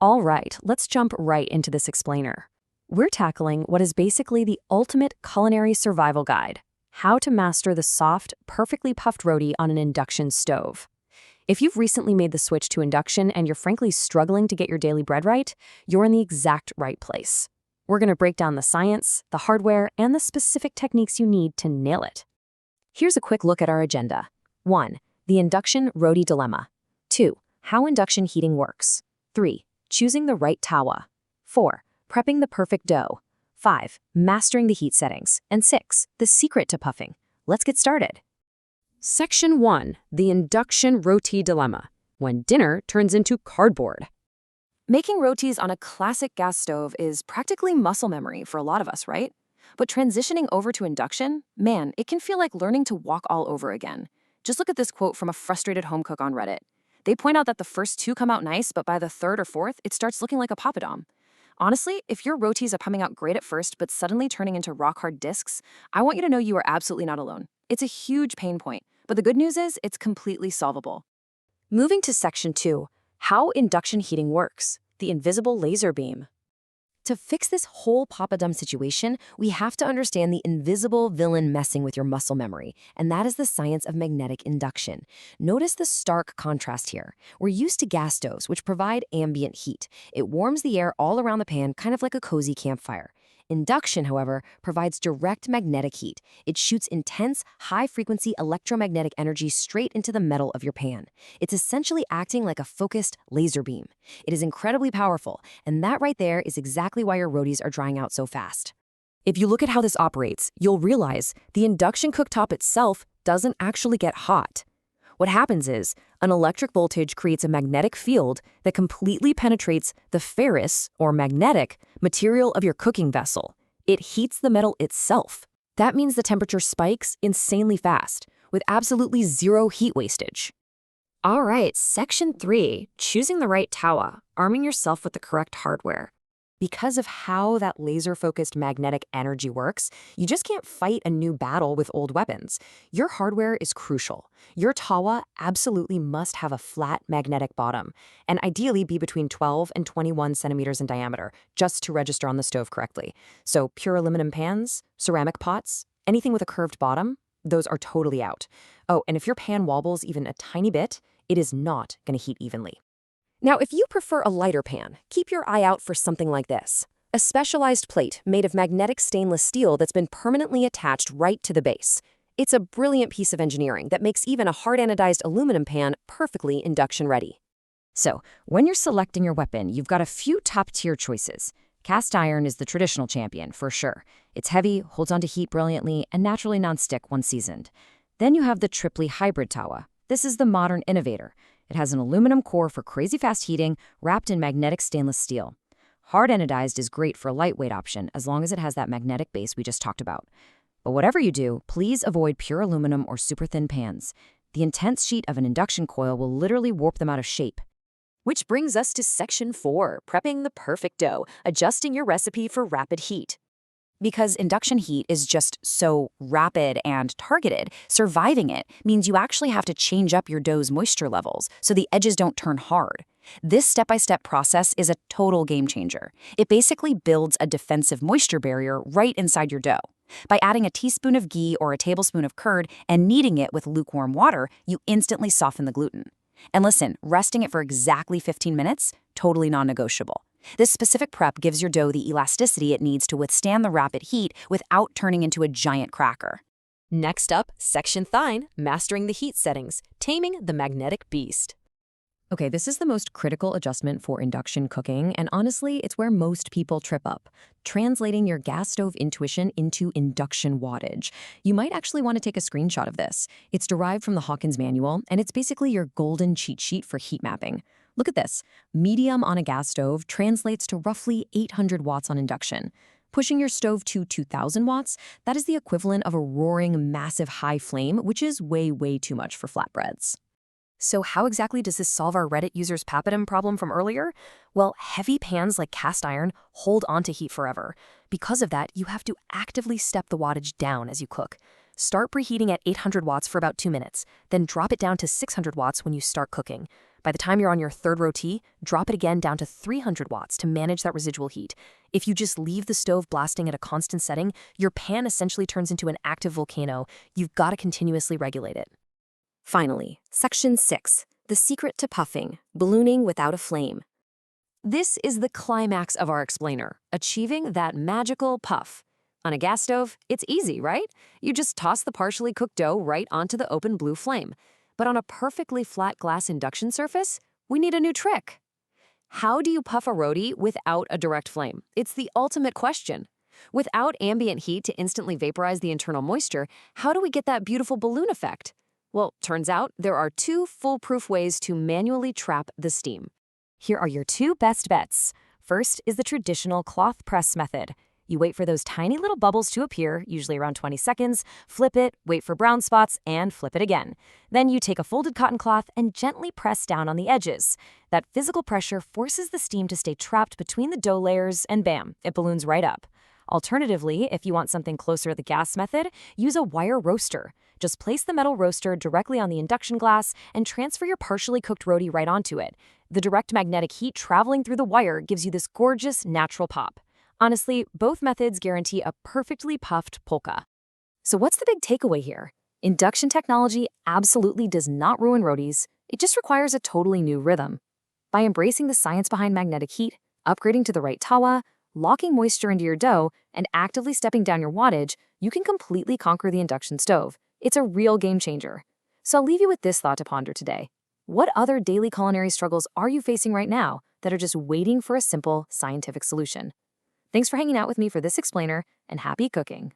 All right, let's jump right into this explainer. We're tackling what is basically the ultimate culinary survival guide: how to master the soft, perfectly puffed roti on an induction stove. If you've recently made the switch to induction and you're frankly struggling to get your daily bread right, you're in the exact right place. We're going to break down the science, the hardware, and the specific techniques you need to nail it. Here's a quick look at our agenda. 1. The induction roti dilemma. 2. How induction heating works. 3. Choosing the right tawa. 4. Prepping the perfect dough. 5. Mastering the heat settings. And 6. The secret to puffing. Let's get started. Section 1. The induction roti dilemma. When dinner turns into cardboard. Making rotis on a classic gas stove is practically muscle memory for a lot of us, right? But transitioning over to induction, man, it can feel like learning to walk all over again. Just look at this quote from a frustrated home cook on Reddit. They point out that the first two come out nice, but by the third or fourth, it starts looking like a papadom. Honestly, if your rotis are coming out great at first, but suddenly turning into rock-hard discs, I want you to know you are absolutely not alone. It's a huge pain point, but the good news is it's completely solvable. Moving to Section 2, how induction heating works, the invisible laser beam. To fix this whole papadum situation, we have to understand the invisible villain messing with your muscle memory, and that is the science of magnetic induction. Notice the stark contrast here. We're used to gas stoves, which provide ambient heat. It warms the air all around the pan, kind of like a cozy campfire. Induction, however, provides direct magnetic heat. It shoots intense, high-frequency electromagnetic energy straight into the metal of your pan. It's essentially acting like a focused laser beam. It is incredibly powerful, and that right there is exactly why your rotis are drying out so fast. If you look at how this operates, you'll realize the induction cooktop itself doesn't actually get hot. What happens is, an electric voltage creates a magnetic field that completely penetrates the ferrous, or magnetic, material of your cooking vessel. It heats the metal itself. That means the temperature spikes insanely fast, with absolutely zero heat wastage. All right, Section 3, choosing the right tawa, arming yourself with the correct hardware. Because of how that laser-focused magnetic energy works, you just can't fight a new battle with old weapons. Your hardware is crucial. Your tawa absolutely must have a flat magnetic bottom, and ideally be between 12 and 21 centimeters in diameter, just to register on the stove correctly. So pure aluminum pans, ceramic pots, anything with a curved bottom, those are totally out. Oh, and if your pan wobbles even a tiny bit, it is not going to heat evenly. Now, if you prefer a lighter pan, keep your eye out for something like this: a specialized plate made of magnetic stainless steel that's been permanently attached right to the base. It's a brilliant piece of engineering that makes even a hard anodized aluminum pan perfectly induction ready. So, when you're selecting your weapon, you've got a few top-tier choices. Cast iron is the traditional champion, for sure. It's heavy, holds onto heat brilliantly, and naturally non-stick once seasoned. Then you have the triply hybrid tawa. This is the modern innovator. It has an aluminum core for crazy fast heating, wrapped in magnetic stainless steel. Hard anodized is great for a lightweight option, as long as it has that magnetic base we just talked about. But whatever you do, please avoid pure aluminum or super thin pans. The intense heat of an induction coil will literally warp them out of shape. Which brings us to Section 4, prepping the perfect dough, adjusting your recipe for rapid heat. Because induction heat is just so rapid and targeted, surviving it means you actually have to change up your dough's moisture levels so the edges don't turn hard. This step-by-step process is a total game changer. It basically builds a defensive moisture barrier right inside your dough. By adding a teaspoon of ghee or a tablespoon of curd and kneading it with lukewarm water, you instantly soften the gluten. And listen, resting it for exactly 15 minutes, totally non-negotiable. This specific prep gives your dough the elasticity it needs to withstand the rapid heat without turning into a giant cracker. Next up, Section 9, mastering the heat settings, taming the magnetic beast. Okay, this is the most critical adjustment for induction cooking, and honestly, it's where most people trip up: translating your gas stove intuition into induction wattage. You might actually want to take a screenshot of this. It's derived from the Hawkins manual, and it's basically your golden cheat sheet for heat mapping. Look at this. Medium on a gas stove translates to roughly 800 watts on induction. Pushing your stove to 2,000 watts, that is the equivalent of a roaring, massive high flame, which is way, way too much for flatbreads. So how exactly does this solve our Reddit users' papadum problem from earlier? Well, heavy pans like cast iron hold onto heat forever. Because of that, you have to actively step the wattage down as you cook. Start preheating at 800 watts for about 2 minutes, then drop it down to 600 watts when you start cooking. By the time you're on your third roti, drop it again down to 300 watts to manage that residual heat. If you just leave the stove blasting at a constant setting, your pan essentially turns into an active volcano. You've got to continuously regulate it. Finally, Section 6, the secret to puffing, ballooning without a flame. This is the climax of our explainer, achieving that magical puff. On a gas stove, it's easy, right? You just toss the partially cooked dough right onto the open blue flame. But on a perfectly flat glass induction surface, we need a new trick. How do you puff a roti without a direct flame? It's the ultimate question. Without ambient heat to instantly vaporize the internal moisture, how do we get that beautiful balloon effect? Well, turns out there are 2 foolproof ways to manually trap the steam. Here are your 2 best bets. First is the traditional cloth press method. You wait for those tiny little bubbles to appear, usually around 20 seconds, flip it, wait for brown spots, and flip it again. Then you take a folded cotton cloth and gently press down on the edges. That physical pressure forces the steam to stay trapped between the dough layers, and bam, it balloons right up. Alternatively, if you want something closer to the gas method, use a wire roaster. Just place the metal roaster directly on the induction glass and transfer your partially cooked roti right onto it. The direct magnetic heat traveling through the wire gives you this gorgeous, natural pop. Honestly, both methods guarantee a perfectly puffed polka. So what's the big takeaway here? Induction technology absolutely does not ruin rotis. It just requires a totally new rhythm. By embracing the science behind magnetic heat, upgrading to the right tawa, locking moisture into your dough, and actively stepping down your wattage, you can completely conquer the induction stove. It's a real game changer. So I'll leave you with this thought to ponder today. What other daily culinary struggles are you facing right now that are just waiting for a simple, scientific solution? Thanks for hanging out with me for this explainer, and happy cooking.